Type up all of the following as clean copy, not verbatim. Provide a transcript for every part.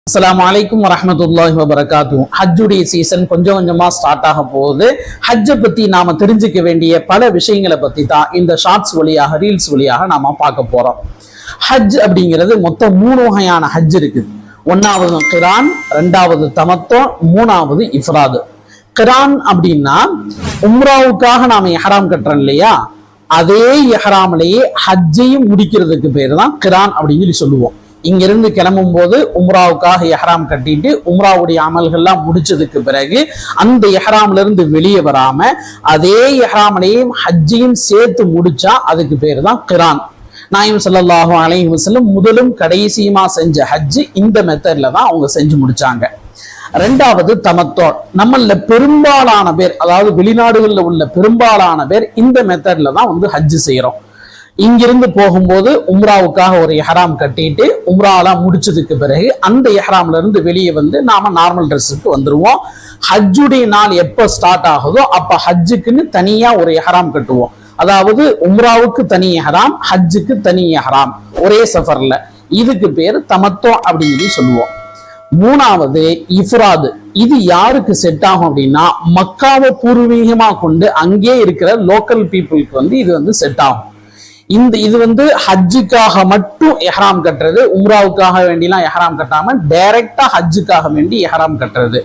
அஸ்ஸலாமு அலைக்கும் வரஹ்மத்துல்லாஹி வபரகாத்துஹு. ஹஜ்ஜுடைய சீசன் கொஞ்சம் கொஞ்சமா ஸ்டார்ட் ஆக போகுது. ஹஜ்ஜை பத்தி நாம தெரிஞ்சுக்க வேண்டிய பல விஷயங்களை பத்தி தான் இந்த ஷார்ட்ஸ் வழியாக ரீல்ஸ் வழியாக நாம பார்க்க போறோம். ஹஜ் அப்படிங்கிறது மொத்தம் 3 வகையான ஹஜ் இருக்குது. ஒன்னாவது கிரான், ரெண்டாவது தமத்தோ, மூணாவது இஃப்ராது. கிரான் அப்படின்னா உம்ராவுக்காக நாம இஹ்ராம் கட்டுறோம் இல்லையா, அதே இஹ்ராம்லயே ஹஜ்ஜையும் முடிக்கிறதுக்கு பேர் தான் கிரான் அப்படின்னு சொல்லி சொல்லுவோம். இங்கிருந்து கிளம்பும் போது உம்ராவுக்காக இஹ்ராம் கட்டிட்டு உம்ராவுடைய அமல்கள்லாம் முடிச்சதுக்கு பிறகு அந்த இஹ்ராம்ல இருந்து வெளியே வராம அதே இஹ்ராம்லையும் ஹஜ்ஜையும் சேர்த்து முடிச்சா அதுக்கு பேர் தான் கிரான். நாயகம் ஸல்லல்லாஹு அலைஹி வஸல்லம் முதலும் கடைசியுமா செஞ்ச ஹஜ் இந்த மெத்தட்ல தான் அவங்க செஞ்சு முடிச்சாங்க. ரெண்டாவது தமத்தோ. நம்மள பெரும்பாலான பேர், அதாவது வெளிநாடுகளில் உள்ள பெரும்பாலான பேர் இந்த மெத்தட்ல தான் ஹஜ் செய்யறோம். இங்கிருந்து போகும்போது உம்ராவுக்காக ஒரு இஹ்ராம் கட்டிட்டு உம்ராலாம் முடிச்சதுக்கு பிறகு அந்த இஹ்ராம்ல இருந்து வெளியே நாம நார்மல் ட்ரெஸ்ஸுக்கு வந்துருவோம். ஹஜ்ஜுடைய நாள் எப்போ ஸ்டார்ட் ஆகுதோ அப்ப ஹஜ்ஜுக்குன்னு தனியா ஒரு இஹ்ராம் கட்டுவோம். அதாவது உம்ராவுக்கு தனி இஹ்ராம், ஹஜ்ஜுக்கு தனி இஹ்ராம், ஒரே சஃபர்ல. இதுக்கு பேர் தமத்தோ அப்படின்னு சொல்லுவோம். மூணாவது இஃப்ராது. இது யாருக்கு செட் ஆகும் அப்படின்னா மக்காவை பூர்வீகமா கொண்டு அங்கே இருக்கிற லோக்கல் பீப்புளுக்கு இது செட் ஆகும். இது ஹஜ்ஜுக்காக மட்டும் இஹ்ராம் கட்டுறது, உம்ராவுக்காக வேண்டிலாம் இஹ்ராம் கட்டாம டைரக்டா ஹஜ்ஜுக்காக வேண்டி இஹ்ராம் கட்டுறது.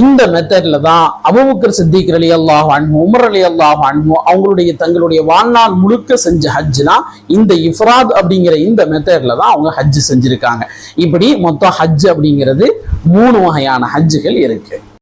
இந்த மெத்தட்ல தான் அபூபக்கர் சித்திக் ரலியல்லாஹு அன்ஹு, உமர் ரலியல்லாஹு அன்ஹு அவங்களுடைய தங்களுடைய வாழ்நாள் முழுக்க செஞ்ச ஹஜ்ஜுனா இந்த இஃப்ராத் அப்படிங்கிற இந்த மெத்தட்ல தான் அவங்க ஹஜ் செஞ்சிருக்காங்க. இப்படி மொத்தம் ஹஜ் அப்படிங்கிறது 3 வகையான ஹஜ்ஜுகள் இருக்கு.